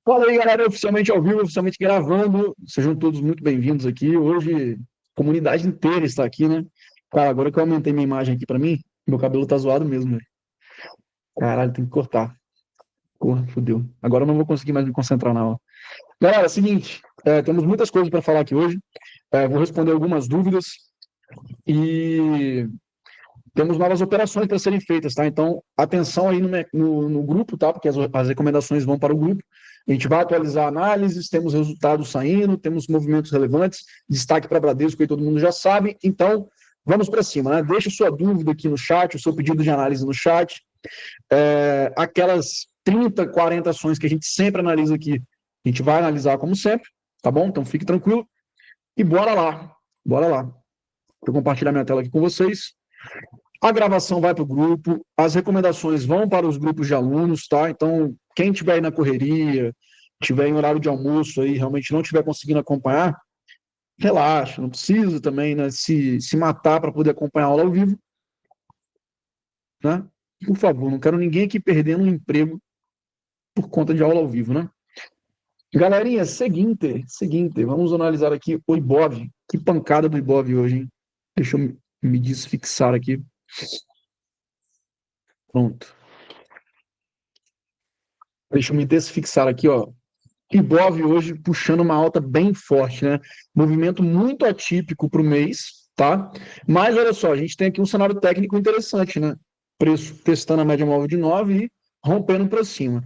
Fala aí, galera, oficialmente ao vivo, oficialmente gravando. Sejam todos muito bem-vindos aqui. Hoje, a comunidade inteira está aqui, né? Cara, agora que eu aumentei minha imagem aqui pra mim, meu cabelo tá zoado mesmo, velho. Caralho, tem que cortar. Porra, fodeu. Agora eu não vou conseguir mais me concentrar na aula. Galera, é o seguinte, temos muitas coisas para falar aqui hoje. Vou responder algumas dúvidas e temos novas operações para serem feitas, tá? Então, atenção aí no grupo, tá? Porque as recomendações vão para o grupo. A gente vai atualizar análises, temos resultados saindo, temos movimentos relevantes, destaque para Bradesco, que todo mundo já sabe. Então, vamos para cima, né? Deixa sua dúvida aqui no chat, o seu pedido de análise no chat. Aquelas 30, 40 ações que a gente sempre analisa aqui, a gente vai analisar como sempre, tá bom? Então, fique tranquilo. E bora lá, bora lá. Vou compartilhar minha tela aqui com vocês. A gravação vai para o grupo, as recomendações vão para os grupos de alunos, tá? Então, quem estiver aí na correria, estiver em horário de almoço aí, realmente não estiver conseguindo acompanhar, relaxa, não precisa também, né, se matar para poder acompanhar a aula ao vivo, né? Por favor, não quero ninguém aqui perdendo um emprego por conta de aula ao vivo, né? Galerinha, seguinte, vamos analisar aqui o Ibov. Que pancada do Ibov hoje, hein? Deixa eu me desfixar aqui. Pronto. Deixa eu me desfixar aqui, ó. Ibov hoje puxando uma alta bem forte, né? Movimento muito atípico para o mês, tá? Mas olha só, a gente tem aqui um cenário técnico interessante, né? Preço testando a média móvel de 9 e rompendo para cima.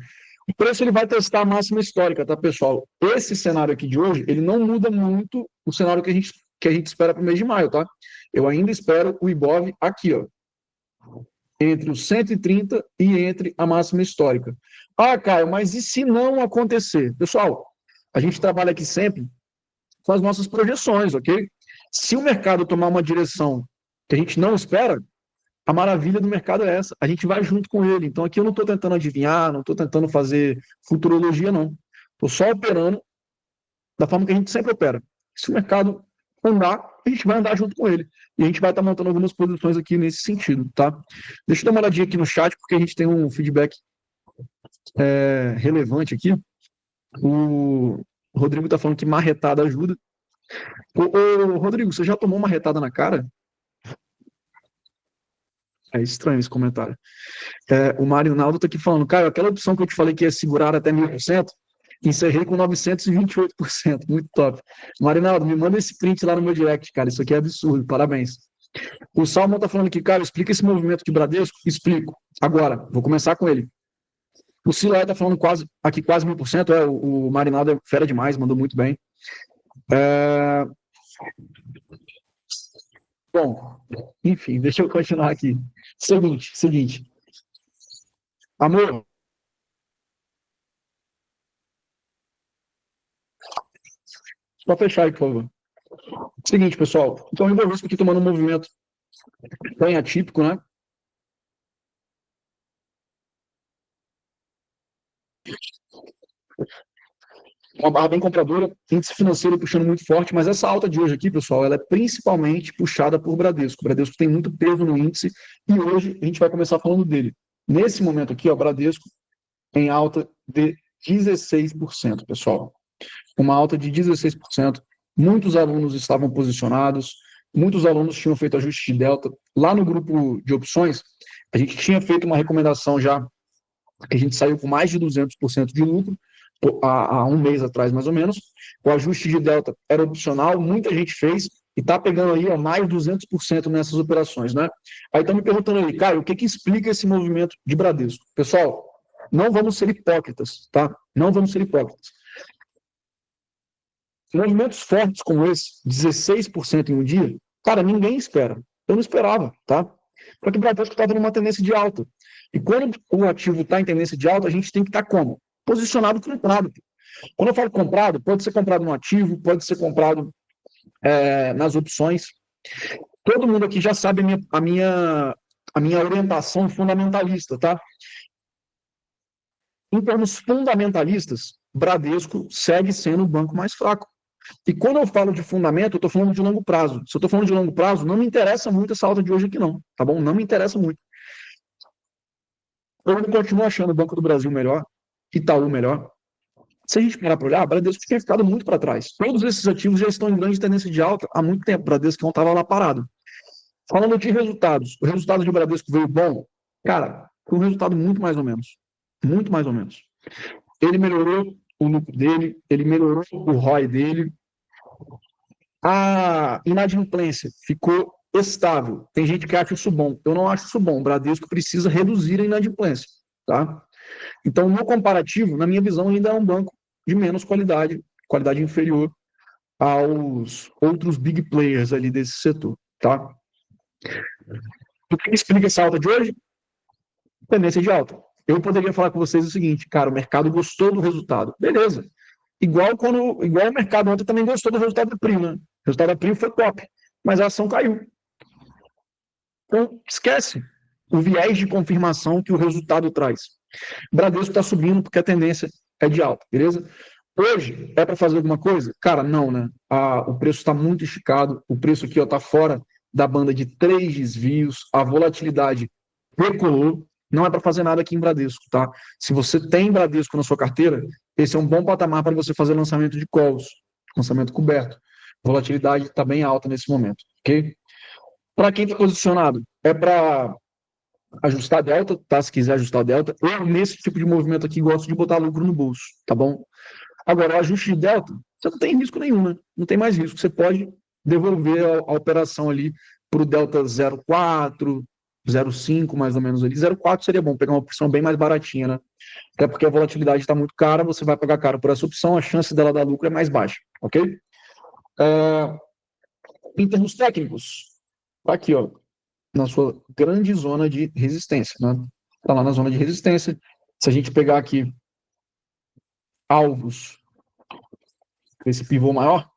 O preço ele vai testar a máxima histórica, tá, pessoal? Esse cenário aqui de hoje, ele não muda muito o cenário que a gente espera para o mês de maio, tá? Eu ainda espero o Ibov aqui, ó, entre os 130 e entre a máxima histórica. Ah, Caio, mas e se não acontecer? Pessoal, a gente trabalha aqui sempre com as nossas projeções, ok? Se o mercado tomar uma direção que a gente não espera, a maravilha do mercado é essa. A gente vai junto com ele. Então aqui eu não estou tentando adivinhar, não estou tentando fazer futurologia, não. Estou só operando da forma que a gente sempre opera. Se o mercado andar, a gente vai andar junto com ele. E a gente vai estar montando algumas posições aqui nesse sentido, tá? Deixa eu dar uma olhadinha aqui no chat, porque a gente tem um feedback relevante aqui. O Rodrigo está falando que marretada ajuda. Rodrigo, você já tomou uma retada na cara? É estranho esse comentário. O Mário Naldo está aqui falando, cara, aquela opção que eu te falei que ia segurar até 1000%, encerrei com 928%. Muito top. Marinaldo, me manda esse print lá no meu direct, cara. Isso aqui é absurdo. Parabéns. O Salmon tá falando aqui, cara, explica esse movimento de Bradesco. Explico. Agora, vou começar com ele. O Silai tá falando quase 1000%. O Marinaldo é fera demais, mandou muito bem. Bom, enfim, deixa eu continuar aqui. Seguinte. Amor, só fechar aí, por favor. Seguinte, pessoal. Então, o Ibovespa aqui tomando um movimento bem atípico, né? Uma barra bem compradora, índice financeiro puxando muito forte, mas essa alta de hoje aqui, pessoal, ela é principalmente puxada por Bradesco. O Bradesco tem muito peso no índice e hoje a gente vai começar falando dele. Nesse momento aqui, ó, Bradesco em alta de 16%, pessoal. Uma alta de 16%. Muitos alunos estavam posicionados, muitos alunos tinham feito ajuste de delta. Lá no grupo de opções, a gente tinha feito uma recomendação já, que a gente saiu com mais de 200% de lucro, há um mês atrás, mais ou menos. O ajuste de delta era opcional, muita gente fez e está pegando aí ó, mais de 200% nessas operações, né? Aí estão me perguntando aí, cara, o que explica esse movimento de Bradesco? Pessoal, não vamos ser hipócritas, tá? Não vamos ser hipócritas. Movimentos fortes como esse, 16% em um dia, cara, ninguém espera. Eu não esperava, tá? Porque o Bradesco estava numa tendência de alta. E quando o ativo está em tendência de alta, a gente tem que estar como? Posicionado comprado. Quando eu falo comprado, pode ser comprado no ativo, pode ser comprado nas opções. Todo mundo aqui já sabe a minha orientação fundamentalista, tá? Em termos fundamentalistas, Bradesco segue sendo o banco mais fraco. E quando eu falo de fundamento, eu estou falando de longo prazo. Se eu estou falando de longo prazo, não me interessa muito essa alta de hoje aqui, não. Tá bom? Não me interessa muito. Eu continuo achando o Banco do Brasil melhor, Itaú melhor, Se a gente parar para olhar, o Bradesco tinha ficado muito para trás. Todos esses ativos já estão em grande tendência de alta há muito tempo. O Bradesco não estava lá parado. Falando de resultados, o resultado de Bradesco veio bom? Cara, foi um resultado muito mais ou menos. Muito mais ou menos. Ele melhorou o lucro dele, ele melhorou o ROI dele. A inadimplência ficou estável. Tem gente que acha isso bom. Eu não acho isso bom. O Bradesco precisa reduzir a inadimplência. Tá? Então, no comparativo, na minha visão, ainda é um banco de menos qualidade, qualidade inferior aos outros big players ali desse setor. Tá? O que explica essa alta de hoje? Tendência de alta. Eu poderia falar com vocês o seguinte, cara, o mercado gostou do resultado. Beleza. Igual o mercado ontem também gostou do resultado da Prio, né? O resultado da Prio foi top, mas a ação caiu. Então, esquece o viés de confirmação que o resultado traz. O Bradesco está subindo porque a tendência é de alta, beleza? Hoje, é para fazer alguma coisa? Cara, não, né? O preço está muito esticado, o preço aqui está fora da banda de 3 desvios, a volatilidade recuou, não é para fazer nada aqui em Bradesco, tá? Se você tem Bradesco na sua carteira, esse é um bom patamar para você fazer lançamento de calls, lançamento coberto. A volatilidade está bem alta nesse momento, ok? Para quem está posicionado, é para ajustar a delta, tá? Se quiser ajustar a delta. Eu, nesse tipo de movimento aqui, gosto de botar lucro no bolso, tá bom? Agora, o ajuste de delta, você não tem risco nenhum, né? Não tem mais risco. Você pode devolver a operação ali para o delta 0,4, 0,5 mais ou menos ali. 0,4 seria bom, pegar uma opção bem mais baratinha, né? Até porque a volatilidade está muito cara, você vai pagar caro por essa opção, a chance dela dar lucro é mais baixa, ok? Em termos técnicos, tá aqui, ó, na sua grande zona de resistência, né? Tá lá na zona de resistência. Se a gente pegar aqui alvos desse pivô maior,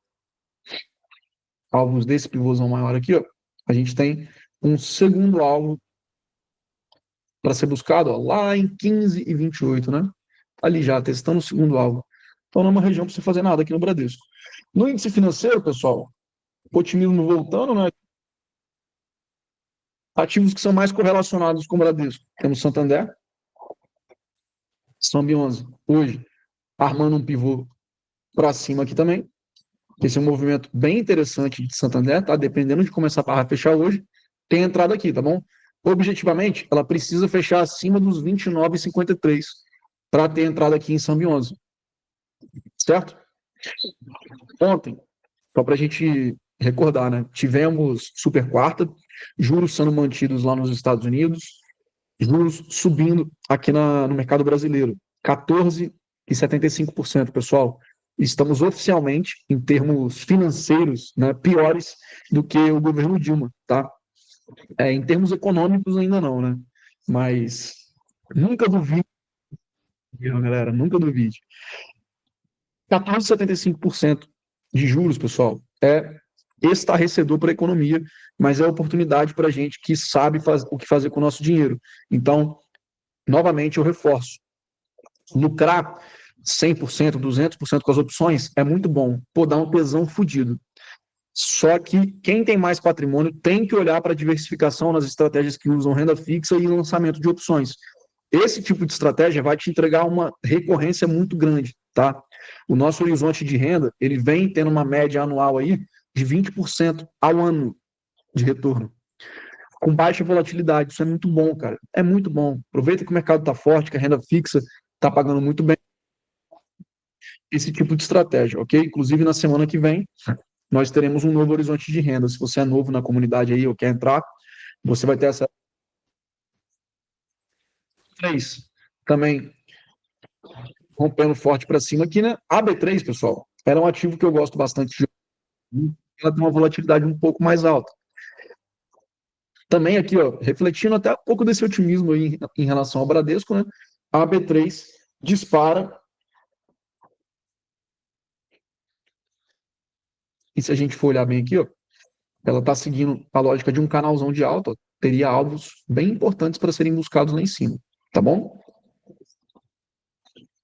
alvos desse pivôzão maior aqui, ó, a gente tem um segundo alvo para ser buscado, ó, lá em 15 e 28, né? Ali já, testando o segundo alvo. Então não é uma região para você fazer nada aqui no Bradesco. No índice financeiro, pessoal, otimismo voltando, né? Ativos que são mais correlacionados com o Bradesco. Temos Santander, São 11, hoje, armando um pivô para cima aqui também. Esse é um movimento bem interessante de Santander, tá? Dependendo de como essa barra fechar hoje, tem entrada aqui, tá bom? Objetivamente, ela precisa fechar acima dos 29,53 para ter entrada aqui em São 11, certo? Ontem, só para a gente recordar, né? Tivemos super quarta, juros sendo mantidos lá nos Estados Unidos, juros subindo aqui no mercado brasileiro, 14,75%, pessoal. Estamos oficialmente, em termos financeiros, né, piores do que o governo Dilma, tá? Em termos econômicos ainda não, né? Mas nunca duvide, galera, nunca duvide. 14,75% de juros, pessoal, é estarrecedor para a economia, mas é oportunidade para a gente que sabe o que fazer com o nosso dinheiro. Então, novamente, eu reforço. Lucrar 100%, 200% com as opções é muito bom. Pô, dá um pesão fodido. Só que quem tem mais patrimônio tem que olhar para a diversificação nas estratégias que usam renda fixa e lançamento de opções. Esse tipo de estratégia vai te entregar uma recorrência muito grande, tá? O nosso horizonte de renda, ele vem tendo uma média anual aí de 20% ao ano de retorno, com baixa volatilidade. Isso é muito bom, cara. É muito bom. Aproveita que o mercado está forte, que a renda fixa está pagando muito bem esse tipo de estratégia, ok? Inclusive, na semana que vem, nós teremos um novo horizonte de renda. Se você é novo na comunidade aí ou quer entrar, você vai ter essa 3 também rompendo forte para cima aqui, né? A B3, pessoal, era um ativo que eu gosto bastante de. Ela tem uma volatilidade um pouco mais alta. Também aqui, ó, refletindo até um pouco desse otimismo aí em relação ao Bradesco, né? A B3 dispara. E se a gente for olhar bem aqui, ó, ela está seguindo a lógica de um canalzão de alta, ó, teria alvos bem importantes para serem buscados lá em cima, tá bom?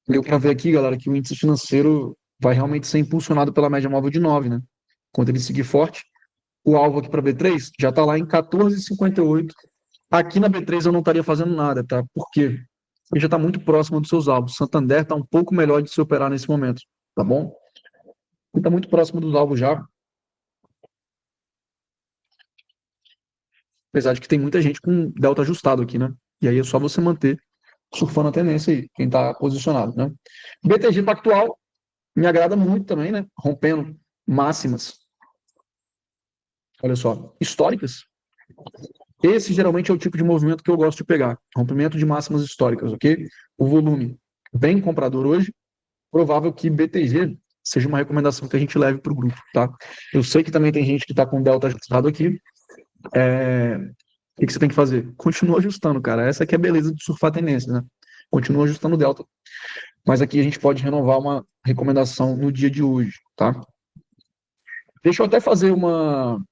Deu para ver aqui, galera, que o índice financeiro vai realmente ser impulsionado pela média móvel de 9, né? Quando ele seguir forte, o alvo aqui para B3 já está lá em 14,58. Aqui na B3 eu não estaria fazendo nada, tá? Por quê? e já está muito próximo dos seus alvos. Santander está um pouco melhor de se operar nesse momento, tá bom? E está muito próximo dos alvos já, apesar de que tem muita gente com delta ajustado aqui, né? E aí é só você manter surfando a tendência aí, quem está posicionado, né? BTG Pactual me agrada muito também, né? Rompendo máximas, olha só, históricas. Esse geralmente é o tipo de movimento que eu gosto de pegar, rompimento de máximas históricas, ok? O volume bem comprador hoje, provável que BTG seja uma recomendação que a gente leve para o grupo, tá? Eu sei que também tem gente que está com delta ajustado aqui. O que você tem que fazer? Continua ajustando, cara. Essa aqui é a beleza de surfar a tendência, né? Continua ajustando o delta. Mas aqui a gente pode renovar uma recomendação no dia de hoje, tá? Deixa eu até fazer uma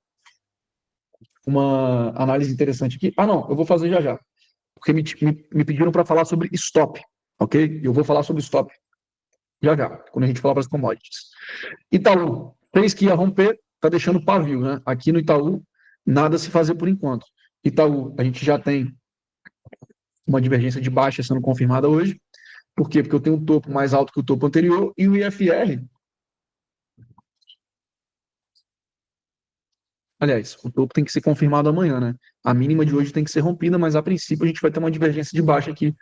análise interessante aqui. Ah, não, eu vou fazer já já. Porque me pediram para falar sobre stop, ok? Eu vou falar sobre stop já já, quando a gente falar para as commodities. Itaú, fez que ia romper, tá deixando pavio, né? Aqui no Itaú, nada a se fazer por enquanto. Itaú, a gente já tem uma divergência de baixa sendo confirmada hoje. Por quê? Porque eu tenho um topo mais alto que o topo anterior e o IFR, aliás, o topo tem que ser confirmado amanhã, né? A mínima de hoje tem que ser rompida, mas a princípio a gente vai ter uma divergência de baixa aqui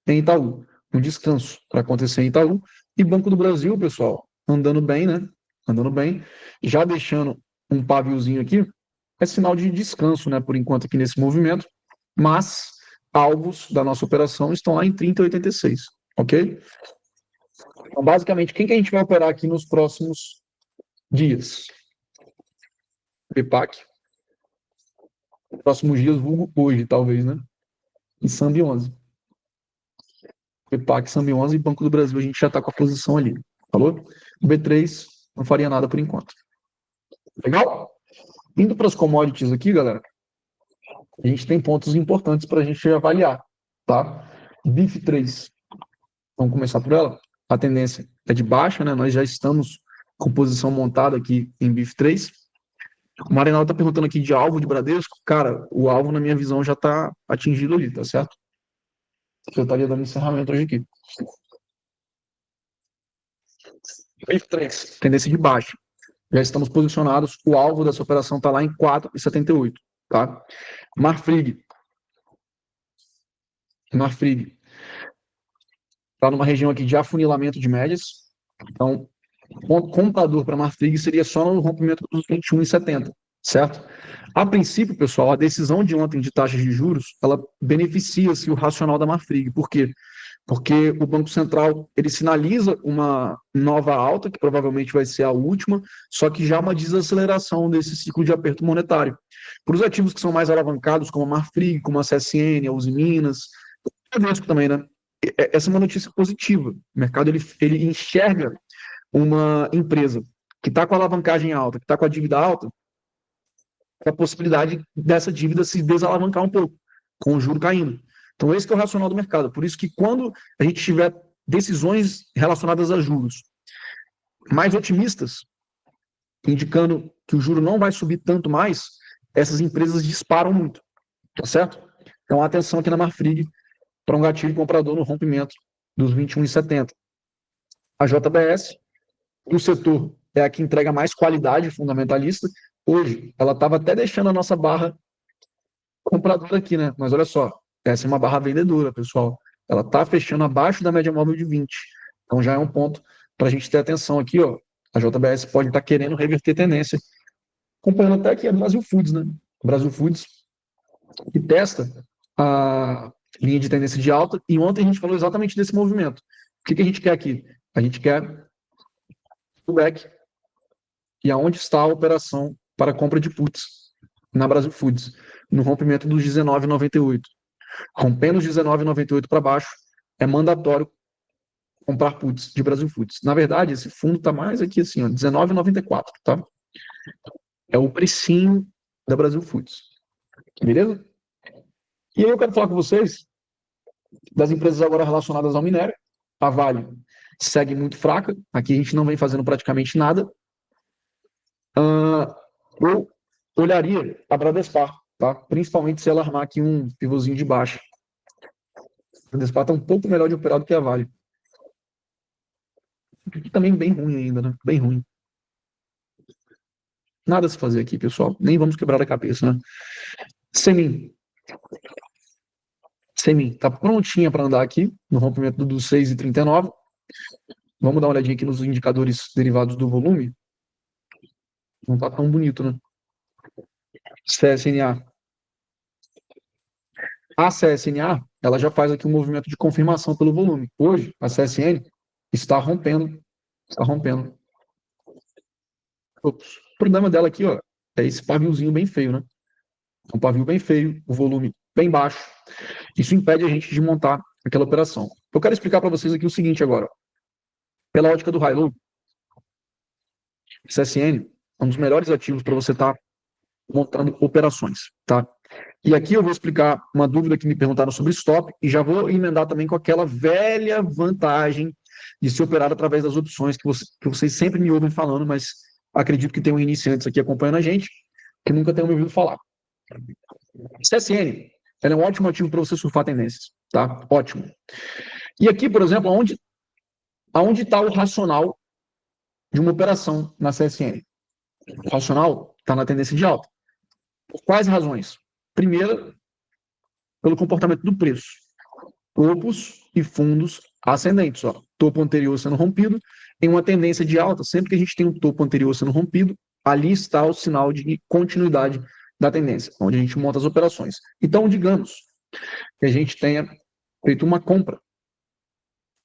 em Itaú. Um descanso para acontecer em Itaú. E Banco do Brasil, pessoal, andando bem, né? Andando bem. Já deixando um paviozinho aqui, é sinal de descanso, né? Por enquanto aqui nesse movimento. Mas alvos da nossa operação estão lá em 30,86, ok? Então, basicamente, quem que a gente vai operar aqui nos próximos dias? PEPAC. Próximos dias, vulgo hoje, talvez, né? E Sambi 11. PEPAC, Sambi 11 e Banco do Brasil, a gente já está com a posição ali. Falou? O B3 não faria nada por enquanto. Legal? Indo para as commodities aqui, galera, a gente tem pontos importantes para a gente avaliar, tá? BIF3, vamos começar por ela. A tendência é de baixa, né? Nós já estamos com posição montada aqui em BIF3. O Marinal está perguntando aqui de alvo de Bradesco. Cara, o alvo, na minha visão, já está atingido ali, tá certo? Eu estaria dando encerramento hoje aqui. BIF 3, tendência de baixa. Já estamos posicionados. O alvo dessa operação está lá em 4,78, tá? Marfrig. Marfrig está numa região aqui de afunilamento de médias. Então, comprador para Marfrig seria só no rompimento dos 21,70, certo? A princípio, pessoal, a decisão de ontem de taxas de juros, ela beneficia-se o racional da Marfrig. Por quê? Porque o Banco Central ele sinaliza uma nova alta, que provavelmente vai ser a última, só que já uma desaceleração desse ciclo de aperto monetário. Para os ativos que são mais alavancados, como a Marfrig, como a CSN, a Uzi Minas, a Vesco também, né? Essa é uma notícia positiva. O mercado ele enxerga uma empresa que está com a alavancagem alta, que está com a dívida alta, a possibilidade dessa dívida se desalavancar um pouco, com o juro caindo. Então, esse é o racional do mercado. Por isso que quando a gente tiver decisões relacionadas a juros mais otimistas, indicando que o juro não vai subir tanto mais, essas empresas disparam muito, tá certo? Então, atenção aqui na Marfrig para um gatilho comprador no rompimento dos 21,70. A JBS, do setor, é a que entrega mais qualidade fundamentalista. Hoje, ela estava até deixando a nossa barra compradora aqui, né? Mas olha só, essa é uma barra vendedora, pessoal. Ela está fechando abaixo da média móvel de 20. Então já é um ponto para a gente ter atenção aqui, ó. A JBS pode estar querendo reverter tendência. Acompanhando até aqui a Brasil Foods, né? Brasil Foods, que testa a linha de tendência de alta. E ontem a gente falou exatamente desse movimento. O que a gente quer aqui? A gente quer o back. E aonde está a operação para compra de puts na Brasil Foods? No rompimento dos 19,98. Rompendo os 19,98 para baixo, é mandatório comprar puts de Brasil Foods. Na verdade, esse fundo está mais aqui assim, ó, 19,94, tá? É o precinho da Brasil Foods. Beleza? E aí eu quero falar com vocês das empresas agora relacionadas ao minério. A Vale segue muito fraca. Aqui a gente não vem fazendo praticamente nada. Eu olharia a Bradespar, tá? Principalmente se ela armar aqui um pivôzinho de baixa. Bradesco está um pouco melhor de operar do que a Vale. Aqui também bem ruim ainda, né? Bem ruim. Nada a se fazer aqui, pessoal. Nem vamos quebrar a cabeça, né? Semin. Semin tá prontinha para andar aqui no rompimento do 6,39. Vamos dar uma olhadinha aqui nos indicadores derivados do volume. Não tá tão bonito, né? CSNA. A CSNA, ela já faz aqui um movimento de confirmação pelo volume. Hoje, a CSN está rompendo. Está rompendo. Ops. O problema dela aqui, ó, é esse paviozinho bem feio, né? Um pavio bem feio, o volume bem baixo. Isso impede a gente de montar aquela operação. Eu quero explicar para vocês aqui o seguinte agora. Pela ótica do high-low, CSN é um dos melhores ativos para você estar montando operações, tá? E aqui eu vou explicar uma dúvida que me perguntaram sobre stop e já vou emendar também com aquela velha vantagem de se operar através das opções que vocês sempre me ouvem falando, mas acredito que tem um iniciantes aqui acompanhando a gente que nunca tenham me ouvido falar. CSN, ela é um ótimo ativo para você surfar tendências, tá? Ótimo. E aqui, por exemplo, aonde está o racional de uma operação na CSN? O racional está na tendência de alta. Por quais razões? Primeira, pelo comportamento do preço. Topos e fundos ascendentes. Ó. Topo anterior sendo rompido, em uma tendência de alta. Sempre que a gente tem um topo anterior sendo rompido, ali está o sinal de continuidade da tendência, onde a gente monta as operações. Então, digamos que a gente tenha feito uma compra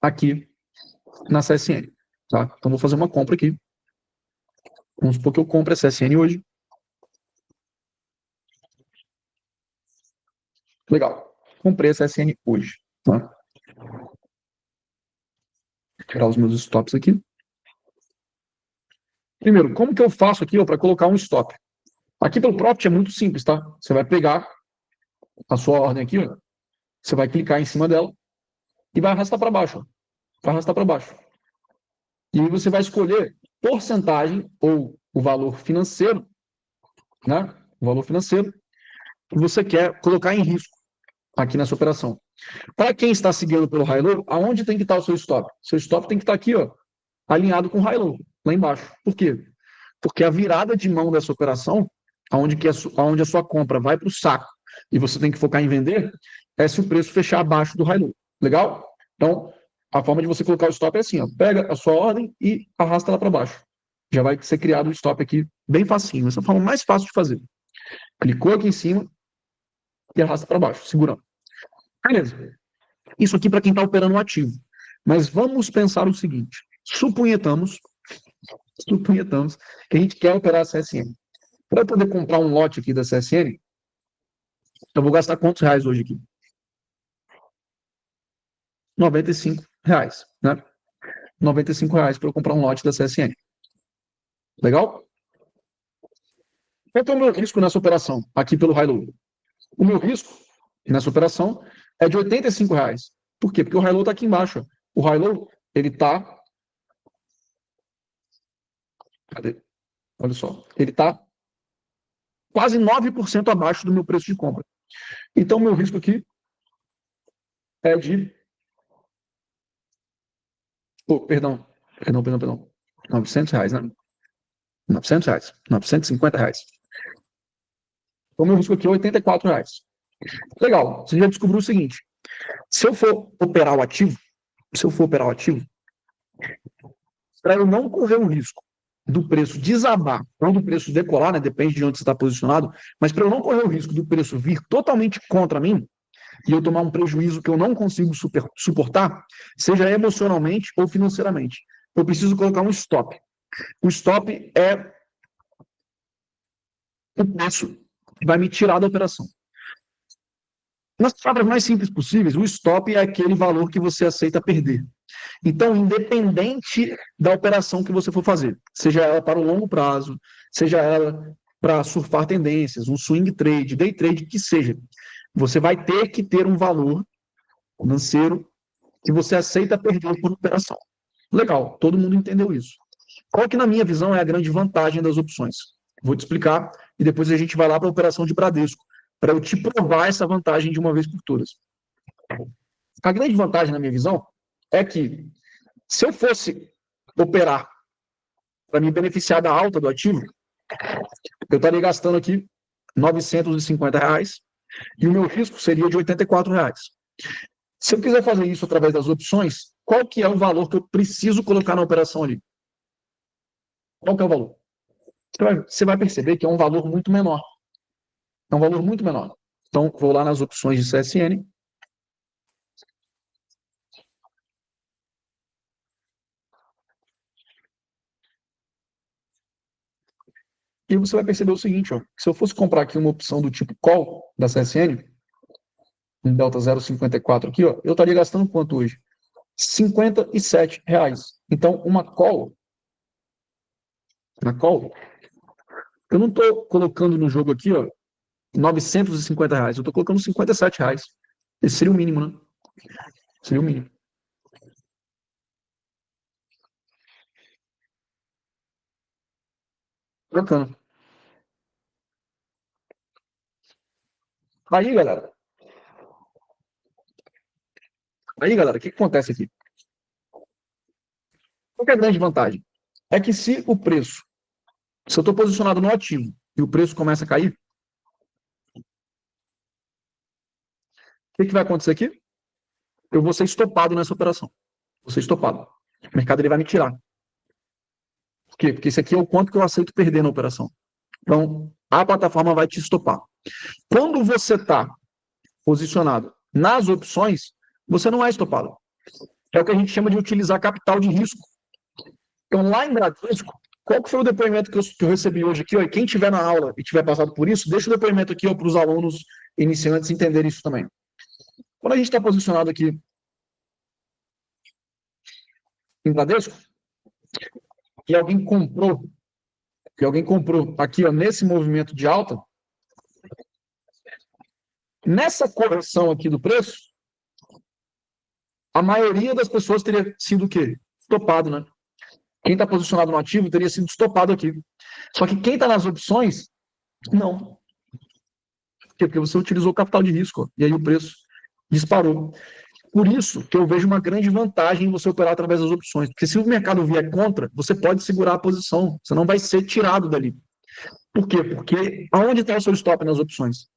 aqui na CSN. Tá? Então, vou fazer uma compra aqui. Vamos supor que eu compre a CSN hoje. Legal. Comprei a CSN hoje. Tá? Vou tirar os meus stops aqui. Primeiro, como que eu faço aqui para colocar um stop? Aqui pelo Profit é muito simples, tá? Você vai pegar a sua ordem aqui, ó, você vai clicar em cima dela e vai arrastar para baixo. Ó. Vai arrastar para baixo. E aí você vai escolher porcentagem ou o valor financeiro, né? O valor financeiro que você quer colocar em risco aqui nessa operação. Para quem está seguindo pelo high-low, aonde tem que estar o seu stop? Seu stop tem que estar aqui, ó, alinhado com o high-low, lá embaixo. Por quê? Porque a virada de mão dessa operação, aonde a sua compra vai para o saco e você tem que focar em vender, é se o preço fechar abaixo do high-low. Legal? Então, a forma de você colocar o stop é assim, ó, pega a sua ordem e arrasta ela para baixo. Já vai ser criado um stop aqui bem facinho. Essa é a forma mais fácil de fazer. Clicou aqui em cima e arrasta para baixo, segurando. Beleza. Isso aqui para quem está operando um ativo. Mas vamos pensar o seguinte: supunhetamos que a gente quer operar a CSN. Para poder comprar um lote aqui da CSN, eu vou gastar quantos reais hoje aqui? R$ 95, né? R$ 95 para eu comprar um lote da CSN. Legal? Qual é o meu risco nessa operação, aqui pelo high-low? O meu risco nessa operação é de R$ 85. Por quê? Porque o high-low está aqui embaixo. O high-low, ele está... Cadê? Olha só. Ele está quase 9% abaixo do meu preço de compra. Então, meu risco aqui é de... Oh, perdão. R$ 900, né? R$ 900, R$ 950. Então, meu risco aqui é R$ 84. Legal. Você já descobriu o seguinte. Se eu for operar o ativo, para eu não correr o risco do preço desabar ou do preço decolar, né, depende de onde você está posicionado, mas para eu não correr o risco do preço vir totalmente contra mim e eu tomar um prejuízo que eu não consigo suportar, seja emocionalmente ou financeiramente, eu preciso colocar um stop. O stop é o preço que vai me tirar da operação. Nas palavras mais simples possíveis, o stop é aquele valor que você aceita perder. Então, independente da operação que você for fazer, seja ela para o longo prazo, seja ela para surfar tendências, um swing trade, day trade, que seja, você vai ter que ter um valor financeiro que você aceita perder por operação. Legal, todo mundo entendeu isso. Qual que, na minha visão, é a grande vantagem das opções? Vou te explicar e depois a gente vai lá para a operação de Bradesco, para eu te provar essa vantagem de uma vez por todas. A grande vantagem, na minha visão, é que se eu fosse operar para me beneficiar da alta do ativo, eu estaria gastando aqui R$ 950 e o meu risco seria de R$ 84. Se eu quiser fazer isso através das opções, qual que é o valor que eu preciso colocar na operação ali? Qual que é o valor? Você vai perceber que é um valor muito menor. É um valor muito menor. Então, vou lá nas opções de CSN. E você vai perceber o seguinte, ó, se eu fosse comprar aqui uma opção do tipo call da CSN, um Delta 0,54 aqui, ó, eu estaria gastando quanto hoje? R$ 57. Então, uma call, eu não estou colocando no jogo aqui, ó, R$ 950, eu estou colocando R$ 57. Esse seria o mínimo, né? Seria o mínimo. Bacana. Aí, galera, o que acontece aqui? Qual que é a grande vantagem? É que se eu estou posicionado no ativo e o preço começa a cair, o que vai acontecer aqui? Eu vou ser estopado nessa operação. Vou ser estopado. O mercado ele vai me tirar. Por quê? Porque isso aqui é o quanto que eu aceito perder na operação. Então, a plataforma vai te estopar. Quando você está posicionado nas opções, você não é estopado. É o que a gente chama de utilizar capital de risco. Então, lá em Bradesco, qual que foi o depoimento que eu recebi hoje aqui? Ó, e quem tiver na aula e tiver passado por isso, deixa o depoimento aqui para os alunos iniciantes entenderem isso também. Quando a gente está posicionado aqui em Bradesco, e alguém comprou aqui ó, nesse movimento de alta, nessa correção aqui do preço, a maioria das pessoas teria sido o quê? Estopado, né? Quem está posicionado no ativo teria sido estopado aqui. Só que quem está nas opções, não. Por quê? Porque você utilizou o capital de risco, ó, e aí o preço disparou. Por isso que eu vejo uma grande vantagem em você operar através das opções. Porque se o mercado vier contra, você pode segurar a posição. Você não vai ser tirado dali. Por quê? Porque aonde está o seu stop nas opções?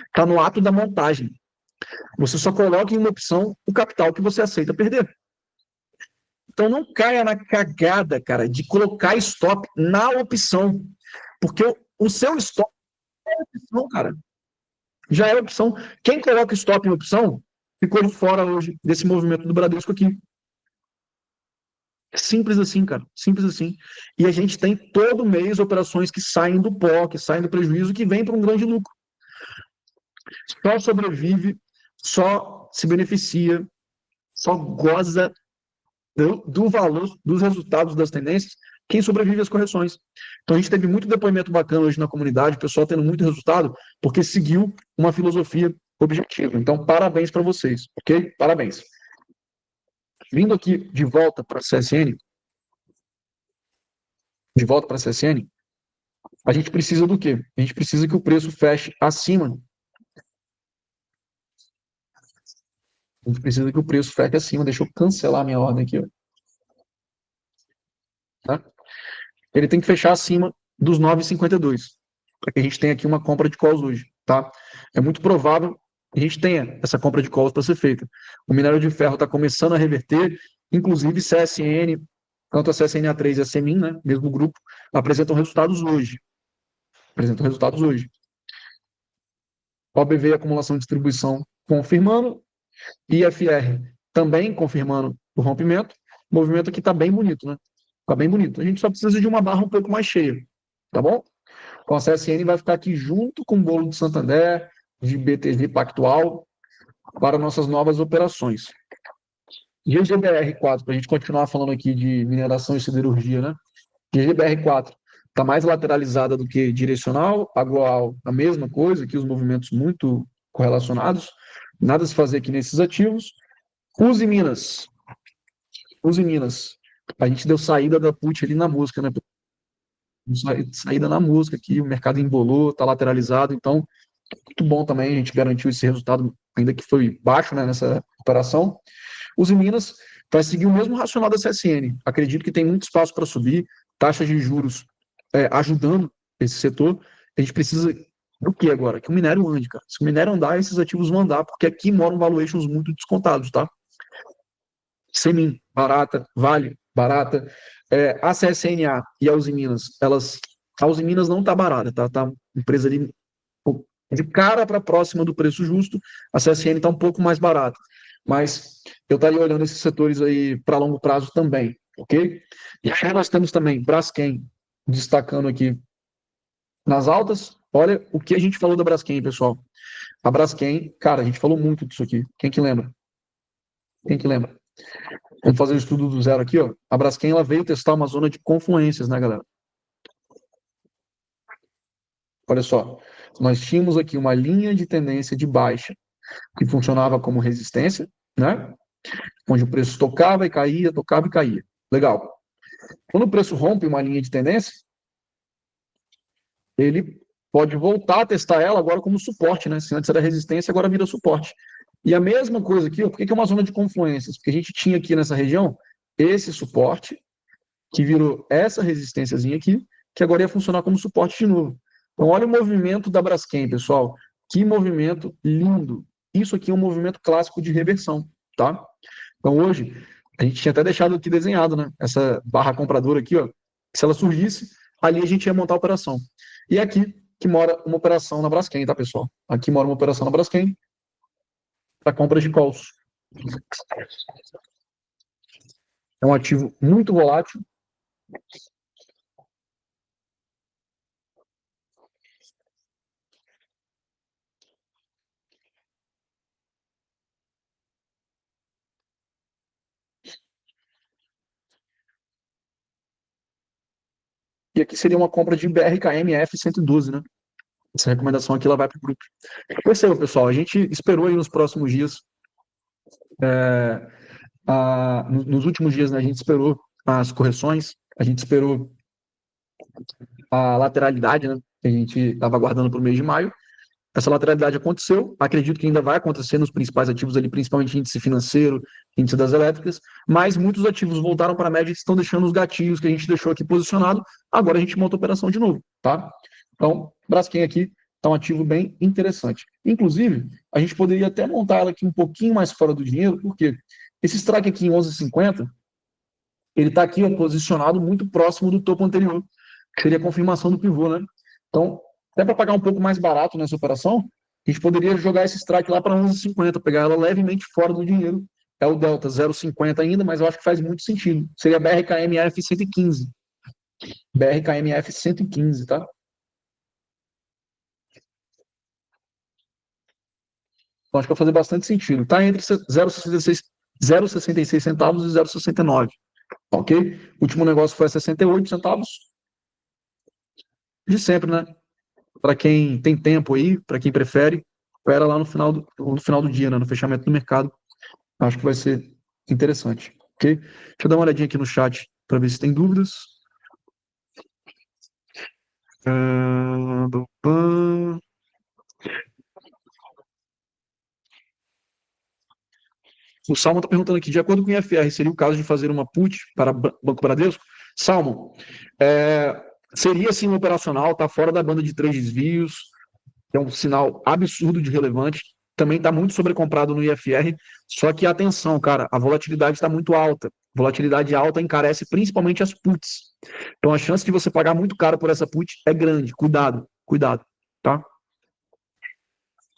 Está no ato da montagem. Você só coloca em uma opção o capital que você aceita perder. Então não caia na cagada, cara, de colocar stop na opção. Porque o seu stop é opção, cara. Já é opção. Quem coloca stop em opção ficou de fora hoje desse movimento do Bradesco aqui. Simples assim, cara. Simples assim. E a gente tem todo mês operações que saem do pó, que saem do prejuízo, que vêm para um grande lucro. Só sobrevive, só se beneficia, só goza do valor, dos resultados das tendências, quem sobrevive às correções. Então a gente teve muito depoimento bacana hoje na comunidade, o pessoal tendo muito resultado, porque seguiu uma filosofia objetiva. Então, parabéns para vocês, ok? Parabéns. Vindo aqui de volta para a CSN, a gente precisa do quê? A gente precisa que o preço feche acima. A gente precisa que o preço feche acima. Deixa eu cancelar a minha ordem aqui, ó. Tá? Ele tem que fechar acima dos 9,52, para que a gente tenha aqui uma compra de calls hoje, tá? É muito provável que a gente tenha essa compra de calls para ser feita. O minério de ferro está começando a reverter, inclusive CSN, tanto a CSNA3 e a Semin, né, mesmo grupo, apresentam resultados hoje. Apresentam resultados hoje. OBV, acumulação de distribuição, confirmando, IFR também confirmando o rompimento. O movimento aqui está bem bonito, né? Está bem bonito. A gente só precisa de uma barra um pouco mais cheia, tá bom? Então a CSN vai ficar aqui junto com o bolo do Santander, de BTG Pactual, para nossas novas operações. GGBR4, para a gente continuar falando aqui de mineração e siderurgia, né? GGBR4 está mais lateralizada do que direcional, agual, a mesma coisa, aqui os movimentos muito correlacionados, nada a se fazer aqui nesses ativos. Use Minas, use Minas. A gente deu saída da put ali na música, né? Saída na música aqui, o mercado embolou, está lateralizado, então Muito bom também, a gente garantiu esse resultado, ainda que foi baixo, né, nessa operação. Os Minas vai seguir o mesmo racional da CSN. Acredito que tem muito espaço para subir, taxas de juros ajudando esse setor. A gente precisa do que agora? Que o minério ande, cara. Se o minério andar, esses ativos vão andar, porque aqui moram valuations muito descontados, tá? Semin, barata, Vale, barata. A CSNA e a Uzi Minas, a Uzi Minas não tá barata, tá? Tá empresa ali de cara para próxima do preço justo, a CSN está um pouco mais barata. Mas eu estaria olhando esses setores aí para longo prazo também, ok? E aí nós temos também Braskem destacando aqui nas altas. Olha o que a gente falou da Braskem, pessoal. A Braskem, cara, a gente falou muito disso aqui. Quem que lembra? Quem que lembra? Vamos fazer o estudo do zero aqui, ó. A Braskem, ela veio testar uma zona de confluências, né, galera? Olha só, nós tínhamos aqui uma linha de tendência de baixa que funcionava como resistência, né? Onde o preço tocava e caía. Legal. Quando o preço rompe uma linha de tendência, ele pode voltar a testar ela agora como suporte, né? Se antes era resistência, agora vira suporte. E a mesma coisa aqui, ó, por que é uma zona de confluências? Porque a gente tinha aqui nessa região esse suporte, que virou essa resistênciazinha aqui, que agora ia funcionar como suporte de novo. Então, olha o movimento da Braskem, pessoal. Que movimento lindo. Isso aqui é um movimento clássico de reversão, tá? Então, hoje, a gente tinha até deixado aqui desenhado, né? Essa barra compradora aqui, ó. Que se ela surgisse, ali a gente ia montar a operação. E é aqui que mora uma operação na Braskem, tá, pessoal? Aqui mora uma operação na Braskem para compra de calls. É um ativo muito volátil. E aqui seria uma compra de BRKMF 112, né? Essa recomendação aqui ela vai para o grupo. Perceba, pessoal, a gente esperou aí nos próximos dias, nos últimos dias, né, a gente esperou as correções, a gente esperou a lateralidade, né, que a gente estava aguardando para o mês de maio. Essa lateralidade aconteceu, acredito que ainda vai acontecer nos principais ativos ali, principalmente índice financeiro, índice das elétricas, mas muitos ativos voltaram para a média e estão deixando os gatilhos que a gente deixou aqui posicionado, agora a gente monta a operação de novo, tá? Então, Braskem aqui está um ativo bem interessante. Inclusive, a gente poderia até montar ela aqui um pouquinho mais fora do dinheiro, porque esse strike aqui em 11,50, ele está aqui ó, posicionado muito próximo do topo anterior, que seria a confirmação do pivô, né? Então, até para pagar um pouco mais barato nessa operação, a gente poderia jogar esse strike lá para 11,50, pegar ela levemente fora do dinheiro. É o delta 0,50 ainda, mas eu acho que faz muito sentido. Seria BRKMF 115. BRKMF 115, tá? Então, acho que vai fazer bastante sentido. Está entre 0,66 centavos e 0,69. Ok? O último negócio foi a 68 centavos. De sempre, né? Para quem tem tempo aí, para quem prefere, espera lá no final do dia, né? No fechamento do mercado. Acho que vai ser interessante. Ok? Deixa eu dar uma olhadinha aqui no chat para ver se tem dúvidas. Ah, O Salmo está perguntando aqui, de acordo com o IFR, seria o caso de fazer uma put para Banco Bradesco? Salmo, seria sim um operacional, está fora da banda de 3 desvios, é um sinal absurdo de relevante, também está muito sobrecomprado no IFR, só que atenção, cara, a volatilidade está muito alta. Volatilidade alta encarece principalmente as puts. Então a chance de você pagar muito caro por essa put é grande. Cuidado, cuidado, tá?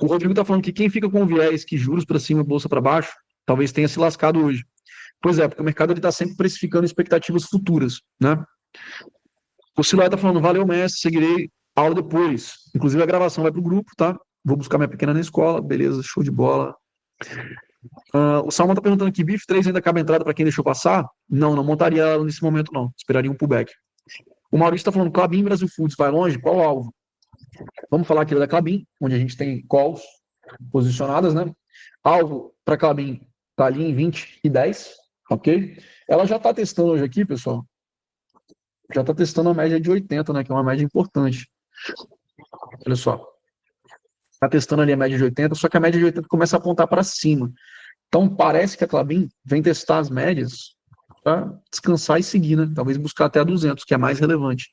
O Rodrigo está falando que quem fica com viés que juros para cima, bolsa para baixo, talvez tenha se lascado hoje. Pois é, porque o mercado está sempre precificando expectativas futuras, né? O Silai está falando, valeu, mestre, seguirei aula depois. Inclusive a gravação vai para o grupo, tá? Vou buscar minha pequena na escola, beleza, show de bola. O Salman está perguntando aqui, BIF 3 ainda cabe entrada para quem deixou passar? Não, não montaria ela nesse momento, não. Esperaria um pullback. O Maurício está falando, Klabin Brasil Foods vai longe? Qual o alvo? Vamos falar aqui da Klabin, onde a gente tem calls posicionadas, né? Alvo para Klabin está ali em 20 e 10, ok? Ela já está testando hoje aqui, pessoal. Já está testando a média de 80, né? Que é uma média importante. Olha só. Está testando ali a média de 80, só que a média de 80 começa a apontar para cima. Então, parece que a Klabin vem testar as médias para descansar e seguir, né? Talvez buscar até a 200, que é mais relevante.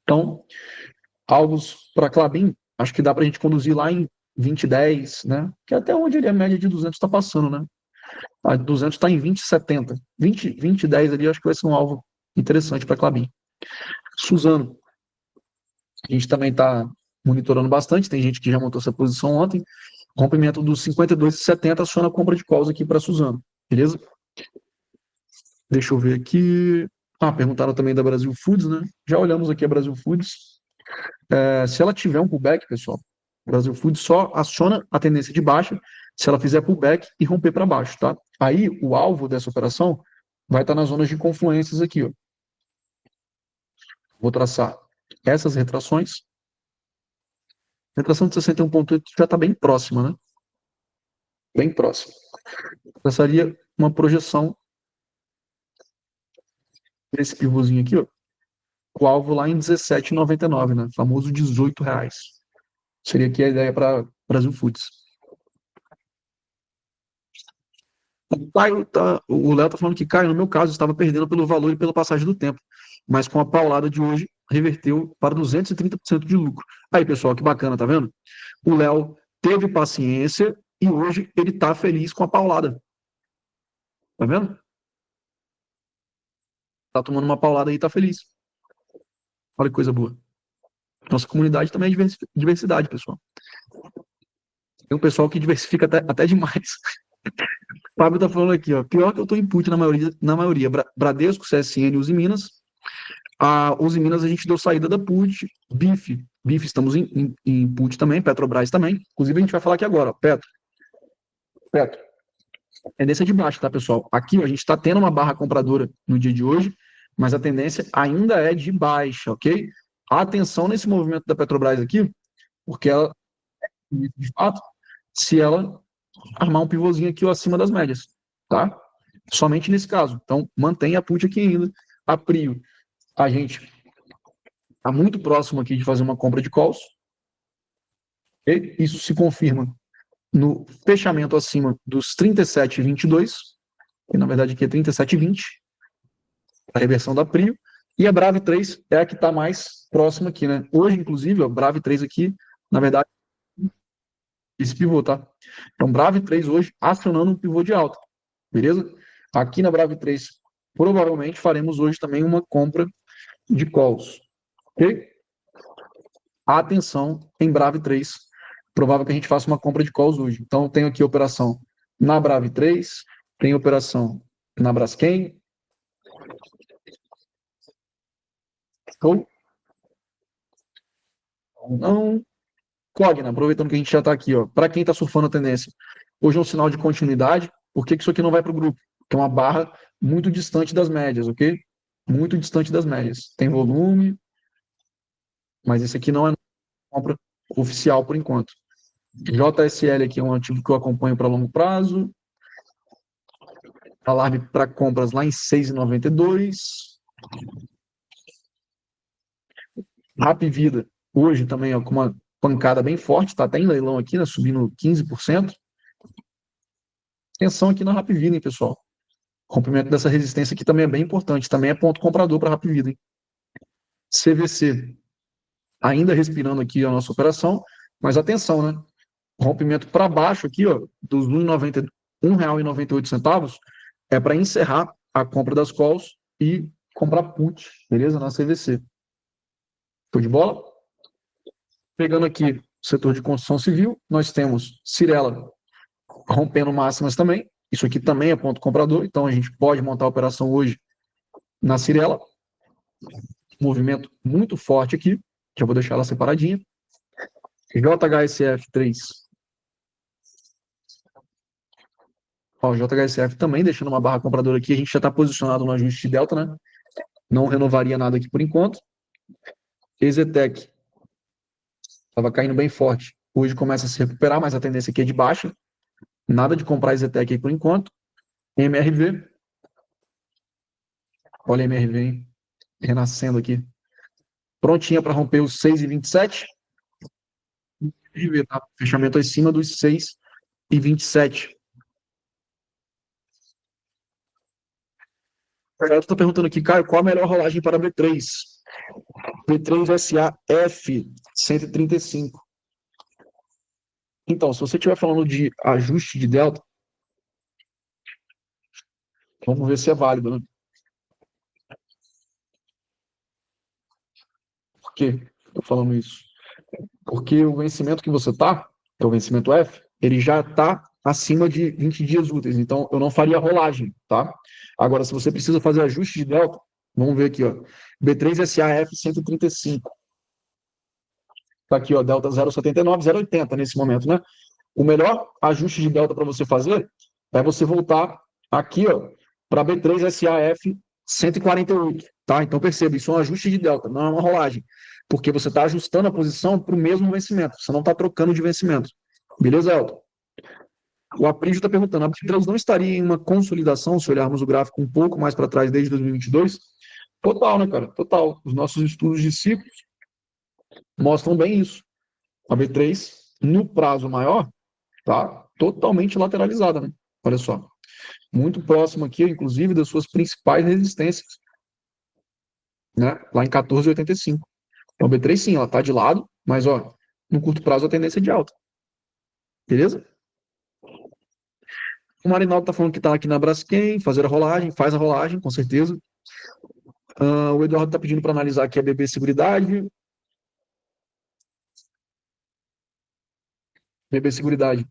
Então, alvos para a Klabin, acho que dá para a gente conduzir lá em 20,10, né? Que é até onde a média de 200 está passando, né? A 200 está em 20,70. 20,10 ali, acho que vai ser um alvo interessante para a Klabin. Suzano, a gente também está monitorando bastante, tem gente que já montou essa posição ontem. Rompimento dos 52,70 aciona a compra de calls aqui para Suzano, beleza? Deixa eu ver aqui. Perguntaram também da Brasil Foods, né? Já olhamos aqui a Brasil Foods. Se ela tiver um pullback, pessoal, Brasil Foods só aciona a tendência de baixa se ela fizer pullback e romper para baixo, tá? Aí o alvo dessa operação vai estar nas zonas de confluências aqui, ó. Vou traçar essas retrações. Retração de 61,8 já está bem próxima, né? Bem próxima. Traçaria uma projeção desse pivôzinho aqui, ó. O alvo lá em 17,99, né? Famoso R$ 18. Seria aqui a ideia para Brasil Foods. O Léo tá falando que, Caio, no meu caso, estava perdendo pelo valor e pela passagem do tempo, mas com a paulada de hoje, reverteu para 230% de lucro. Aí, pessoal, que bacana, tá vendo? O Léo teve paciência e hoje ele tá feliz com a paulada. Tá vendo? Tá tomando uma paulada aí e tá feliz. Olha que coisa boa. Nossa comunidade também é diversidade, pessoal. Tem um pessoal que diversifica até demais. O Fábio tá falando aqui, ó. Pior que eu tô em put na maioria. Bradesco, CSN, Uzi Minas. A Uzi Minas a gente deu saída da put. BIF estamos em put também. Petrobras também. Inclusive a gente vai falar aqui agora, ó. Petro. Tendência de baixo, tá, pessoal? Aqui ó, a gente está tendo uma barra compradora no dia de hoje, mas a tendência ainda é de baixa, ok? Atenção nesse movimento da Petrobras aqui, porque ela, de fato, se ela armar um pivôzinho aqui ó, acima das médias, tá? Somente nesse caso. Então, mantenha a put aqui ainda. A Prio, a gente está muito próximo aqui de fazer uma compra de calls. Okay? Isso se confirma no fechamento acima dos 37,22, que na verdade aqui é 37,20, a reversão da Prio. E a Brave 3 é a que está mais próxima aqui, né? Hoje, inclusive, a Brave 3 aqui, na verdade, esse pivô, tá? Então, Brave 3 hoje acionando um pivô de alta, beleza? Aqui na Brave 3, provavelmente faremos hoje também uma compra de calls, ok? Atenção em Brave 3, provável que a gente faça uma compra de calls hoje. Então, tenho aqui a operação na Brave 3, tem operação na Braskem, ou não. Cogna, aproveitando que a gente já está aqui, ó, para quem está surfando a tendência, hoje é um sinal de continuidade. Por que isso aqui não vai para o grupo? Que é uma barra muito distante das médias, ok? Muito distante das médias. Tem volume, mas esse aqui não é compra oficial por enquanto. JSL aqui é um ativo que eu acompanho para longo prazo. Alarme para compras lá em 6,92. Rap Vida, hoje também ó, com uma pancada bem forte, está até em leilão aqui, né, subindo 15%. Atenção aqui na Rap Vida, hein, pessoal. O rompimento dessa resistência aqui também é bem importante, também é ponto comprador para Rap Vida, hein. CVC, ainda respirando aqui a nossa operação, mas atenção, né? Rompimento para baixo aqui, ó, dos R$ 1,98 é para encerrar a compra das calls e comprar put, beleza? Na CVC. Show de bola? Pegando aqui o setor de construção civil, nós temos Cirela rompendo máximas também. Isso aqui também é ponto comprador, então a gente pode montar a operação hoje na Cirela. Movimento muito forte aqui. Já vou deixar ela separadinha. JHSF3. Ó, o JHSF também deixando uma barra compradora aqui. A gente já está posicionado no ajuste de delta, né? Não renovaria nada aqui por enquanto. Exetec estava caindo bem forte. Hoje começa a se recuperar, mas a tendência aqui é de baixa. Nada de comprar Exetec aí por enquanto. MRV. Olha a MRV, hein? Renascendo aqui. Prontinha para romper os 6,27. Tá? Fechamento acima dos 6,27. Eu estou perguntando aqui, Caio, qual a melhor rolagem para B3? B3 SAF 135. Então, se você estiver falando de ajuste de delta, vamos ver se é válido, né? Por que estou falando isso? Porque o vencimento que você está, que é o vencimento F, ele já está acima de 20 dias úteis. Então, eu não faria rolagem, tá? Agora, se você precisa fazer ajuste de delta, vamos ver aqui, ó. B3 SAF 135. Está aqui, ó, delta 0,79, 0,80 nesse momento, né? O melhor ajuste de delta para você fazer é você voltar aqui, ó, para B3 SAF 148, tá? Então perceba, isso é um ajuste de delta, não é uma rolagem, porque você está ajustando a posição para o mesmo vencimento, você não está trocando de vencimento. Beleza, Elton? O Aprígio está perguntando, a B3 não estaria em uma consolidação, se olharmos o gráfico um pouco mais para trás, desde 2022? Total, né, cara? Total. Os nossos estudos de ciclos mostram bem isso. A B3, no prazo maior, tá totalmente lateralizada, né? Olha só. Muito próximo aqui, inclusive, das suas principais resistências, né? Lá em 14,85. Então, a B3 sim, ela tá de lado, mas ó, no curto prazo a tendência é de alta. Beleza? O Marinaldo tá falando que tá aqui na Braskem, fazer a rolagem, faz a rolagem, com certeza. O Eduardo tá pedindo para analisar aqui a BB Seguridade. BB Seguridade,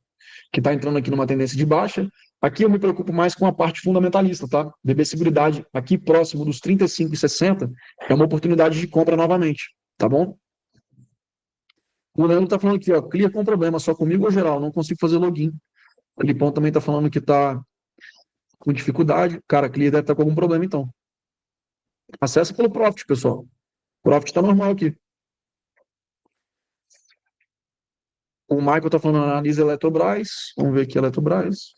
que está entrando aqui numa tendência de baixa. Aqui eu me preocupo mais com a parte fundamentalista, tá? BB Seguridade, aqui próximo dos 35,60, é uma oportunidade de compra novamente, tá bom? O Leandro está falando aqui, ó, clear com problema, só comigo ou geral, não consigo fazer login. O Lipão também está falando que está com dificuldade. Cara, clear deve estar com algum problema, então. Acessa pelo Profit, pessoal. O Profit está normal aqui. O Michael está falando analisa Eletrobras. Vamos ver aqui Eletrobras.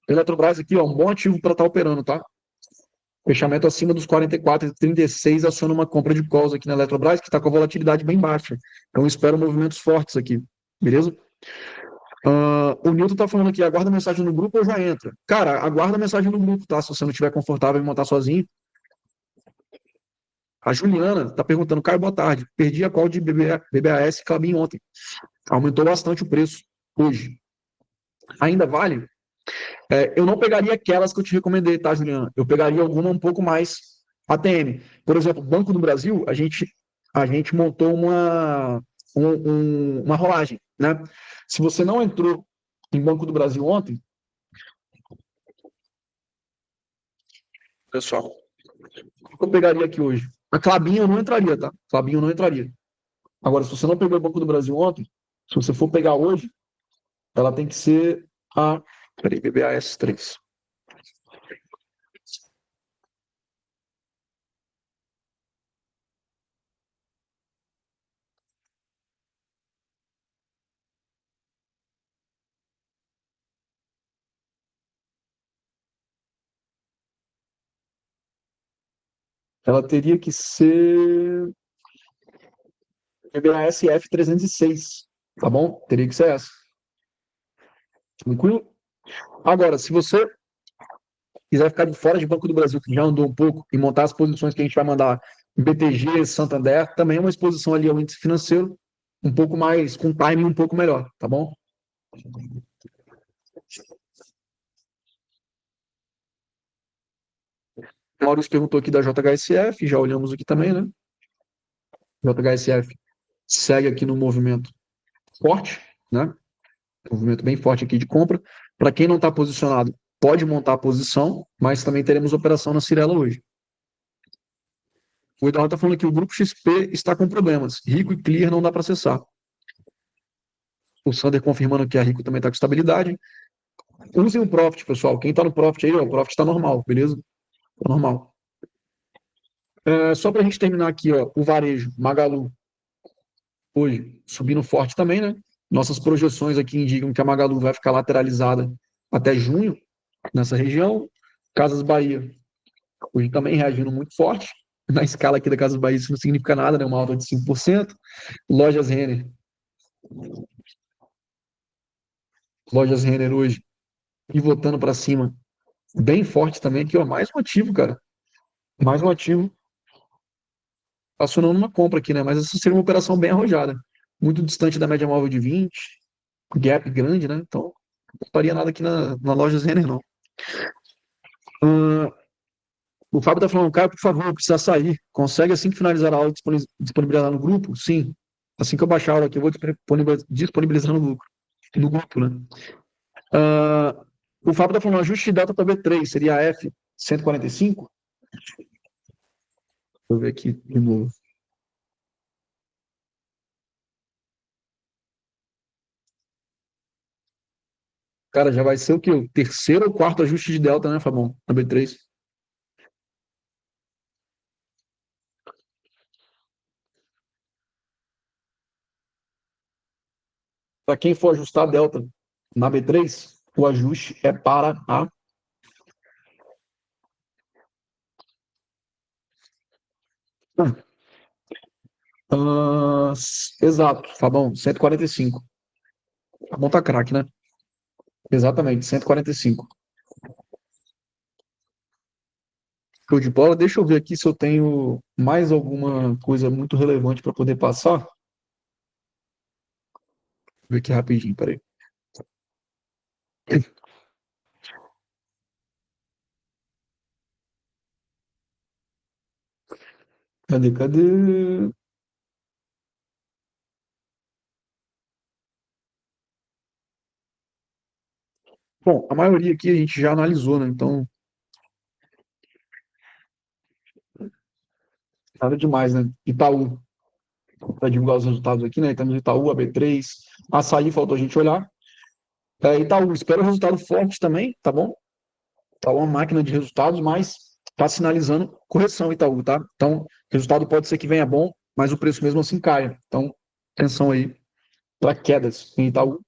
Eletrobras aqui, ó, um bom ativo para estar operando, tá? Fechamento acima dos 44,36 aciona uma compra de calls aqui na Eletrobras, que está com a volatilidade bem baixa. Então, espero movimentos fortes aqui. Beleza? O Nilton está falando aqui, aguarda a mensagem no grupo ou já entra? Cara, aguarda a mensagem no grupo, tá? Se você não estiver confortável em montar sozinho. A Juliana está perguntando, Caio, boa tarde. Perdi a call de BBAS Clabin ontem. Aumentou bastante o preço hoje. Ainda vale? Eu não pegaria aquelas que eu te recomendei, tá, Juliana? Eu pegaria alguma um pouco mais ATM. Por exemplo, Banco do Brasil, a gente montou uma rolagem, né? Se você não entrou em Banco do Brasil ontem, pessoal, o que eu pegaria aqui hoje? A Clabinha eu não entraria, tá? Clabinha eu não entraria. Agora, se você não pegou o Banco do Brasil ontem, se você for pegar hoje, ela tem que ser a. Peraí, BBAS3. Ela teria que ser BBASF 306, tá bom? Teria que ser essa. Tranquilo? Agora, se você quiser ficar de fora de Banco do Brasil, que já andou um pouco, e montar as posições que a gente vai mandar em BTG, Santander, também é uma exposição ali ao índice financeiro, um pouco mais, com timing um pouco melhor, tá bom? O Maurício perguntou aqui da JHSF, já olhamos aqui também, né? JHSF segue aqui no movimento forte, né? Movimento bem forte aqui de compra. Para quem não está posicionado, pode montar a posição, mas também teremos operação na Cirela hoje. O Eduardo está falando que o grupo XP está com problemas. Rico e Clear não dá para acessar. O Sander confirmando que a Rico também está com estabilidade. Usem o Profit, pessoal. Quem está no Profit aí, ó, o Profit está normal, beleza? Tá normal. Só para a gente terminar aqui, ó, o varejo, Magalu, hoje subindo forte também, né? Nossas projeções aqui indicam que a Magalu vai ficar lateralizada até junho, nessa região. Casas Bahia, hoje também reagindo muito forte. na escala aqui da Casa Bahia isso não significa nada, né? Uma alta de 5%. Lojas Renner, lojas Renner hoje pivotando para cima, bem forte também aqui, ó, mais um ativo, cara. Mais um ativo acionando uma compra aqui, né? Mas essa seria uma operação bem arrojada, muito distante da média móvel de 20, gap grande, né? Então, não faria nada aqui na loja Renner, não. O Fábio tá falando, cara, por favor, precisa sair. Consegue assim que finalizar a aula disponibilizar no grupo? Sim. Assim que eu baixar a aula aqui, eu vou disponibilizar no grupo, né? Ah, o Fábio tá falando, ajuste de data para B3, seria a F 145? Deixa eu ver aqui de novo. Cara, já vai ser o quê? O terceiro ou quarto ajuste de delta, né, Fabão? Na B3. Para quem for ajustar a delta na B3, o ajuste é para a. Ah, exato, Fabão, 145. Fabão tá craque, né? Exatamente, 145. Show de bola. Deixa eu ver aqui se eu tenho mais alguma coisa muito relevante para poder passar. Vou ver aqui rapidinho, peraí. Cadê? Bom, a maioria aqui a gente já analisou, né? Então, nada demais, né? Itaú, para divulgar os resultados aqui, né? Temos Itaú, AB3, Açaí, faltou a gente olhar. Itaú, espera o resultado forte também, tá bom? Tá uma máquina de resultados, mas está sinalizando correção Itaú, tá? Então, o resultado pode ser que venha bom, mas o preço mesmo assim caia. Então, atenção aí para quedas em Itaú.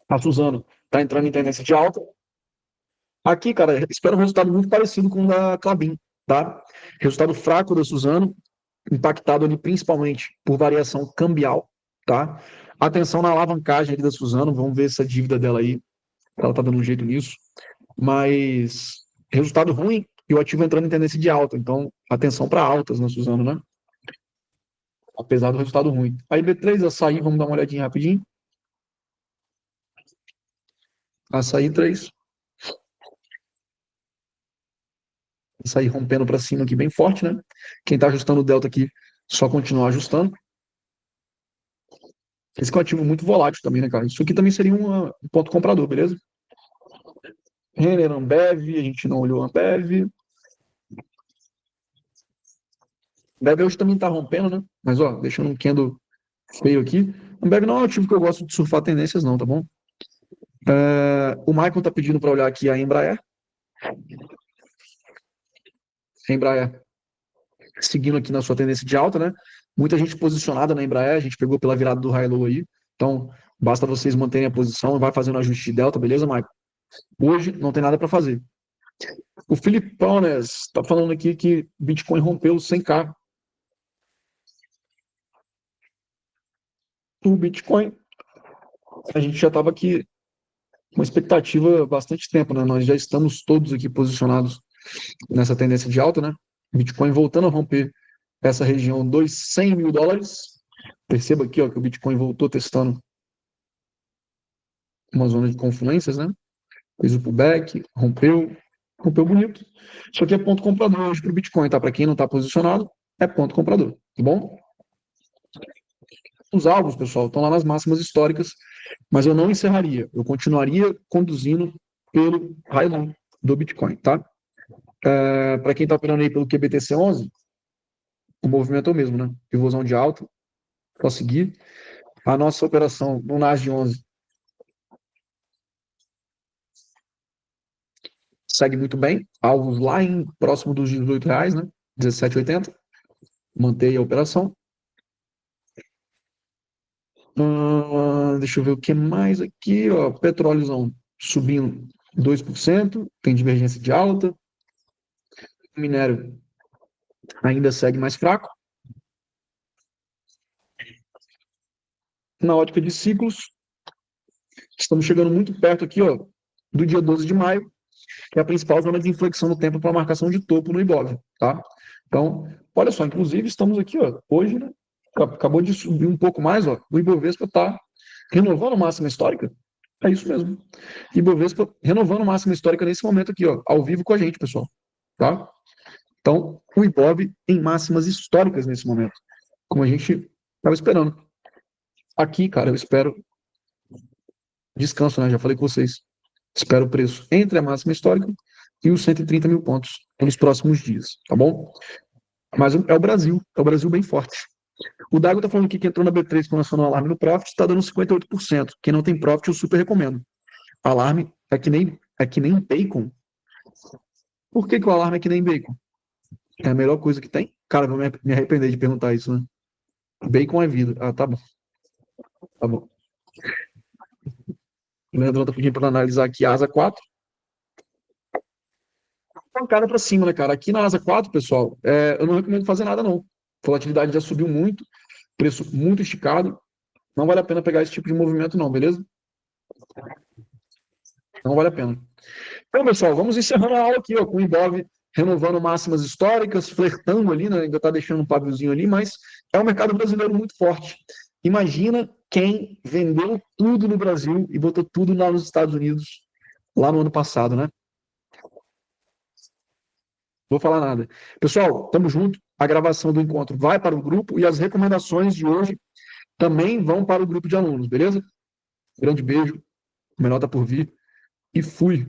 A Suzano está entrando em tendência de alta. Aqui, cara, espero um resultado muito parecido com o da Klabin, tá? Resultado fraco da Suzano, impactado ali principalmente por variação cambial, tá? Atenção na alavancagem ali da Suzano, vamos ver essa dívida dela aí, ela tá dando um jeito nisso. Mas resultado ruim e o ativo entrando em tendência de alta, então atenção para altas na Suzano, né? Apesar do resultado ruim. Aí B3, açaí, vamos dar uma olhadinha rapidinho. Açaí 3, açaí rompendo para cima aqui bem forte, né? Quem está ajustando o delta aqui, só continuar ajustando. Esse é um ativo muito volátil também, né, cara? Isso aqui também seria um ponto comprador, beleza? Renner, Ambev, a gente não olhou Ambev. Ambev hoje também tá rompendo, né? Mas, ó, deixando um candle feio aqui. Ambev não é um ativo que eu gosto de surfar tendências, não, tá bom? O Michael tá pedindo para olhar aqui a Embraer. A Embraer seguindo aqui na sua tendência de alta, né? Muita gente posicionada na Embraer, a gente pegou pela virada do high-low aí. Então, basta vocês manterem a posição e vai fazendo ajuste de delta, beleza, Michael? Hoje não tem nada para fazer. O Filipones está falando aqui que Bitcoin rompeu 100K. O Bitcoin, a gente já estava aqui com uma expectativa há bastante tempo, né? Nós já estamos todos aqui posicionados nessa tendência de alta, né? Bitcoin voltando a romper essa região dos 100 mil dólares. Perceba aqui ó, que o Bitcoin voltou testando uma zona de confluências, né? Fez o pullback, rompeu bonito. Isso aqui é ponto comprador hoje para o Bitcoin, tá? Para quem não está posicionado, é ponto comprador, tá bom? Os alvos, pessoal, estão lá nas máximas históricas, mas eu não encerraria. Eu continuaria conduzindo pelo high do Bitcoin, tá? Para quem está operando aí pelo QBTC11, o movimento é o mesmo, né? Pivôzão de alta, só seguir. A nossa operação no NASD 11 segue muito bem, alvos lá em próximo dos R$ 18, né? 17,80. Mantém a operação. Deixa eu ver o que mais aqui, ó. Petróleozão subindo 2%, tem divergência de alta. Minério ainda segue mais fraco. Na ótica de ciclos, estamos chegando muito perto aqui, ó, do dia 12 de maio, que é a principal zona de inflexão no tempo para marcação de topo no Ibov, tá? Então, olha só, inclusive estamos aqui, ó, hoje, né, acabou de subir um pouco mais, ó, o Ibovespa está renovando máxima histórica. É isso mesmo. Ibovespa renovando máxima histórica nesse momento aqui, ó, ao vivo com a gente, pessoal, tá? Então, o Ibov em máximas históricas nesse momento, como a gente estava esperando. Aqui, cara, eu espero descanso, né? Já falei com vocês. Espero o preço entre a máxima histórica e os 130 mil pontos nos próximos dias, tá bom? Mas é o Brasil bem forte. O Dago tá falando aqui que entrou na B3 com acionou alarme no Profit, está dando 58%. Quem não tem Profit, eu super recomendo. Alarme é que nem bacon. Por que, que o alarme é que nem bacon? É a melhor coisa que tem? Cara, vou me arrepender de perguntar isso, né? Bacon é vida. Ah, tá bom. Tá bom. O Leandro tá pedindo para analisar aqui a asa 4. Pancada para cima, né, cara? Aqui na asa 4, pessoal, eu não recomendo fazer nada, não. A volatilidade já subiu muito, preço muito esticado. Não vale a pena pegar esse tipo de movimento, não, beleza? Não vale a pena. Então, pessoal, vamos encerrando a aula aqui, ó, com o Ibov renovando máximas históricas, flertando ali, né? Ainda está deixando um paviozinho ali, mas é um mercado brasileiro muito forte. Imagina quem vendeu tudo no Brasil e botou tudo lá nos Estados Unidos, lá no ano passado, né? Vou falar nada. Pessoal, tamo junto. A gravação do encontro vai para o grupo e as recomendações de hoje também vão para o grupo de alunos, beleza? Grande beijo, o menor tá por vir e fui.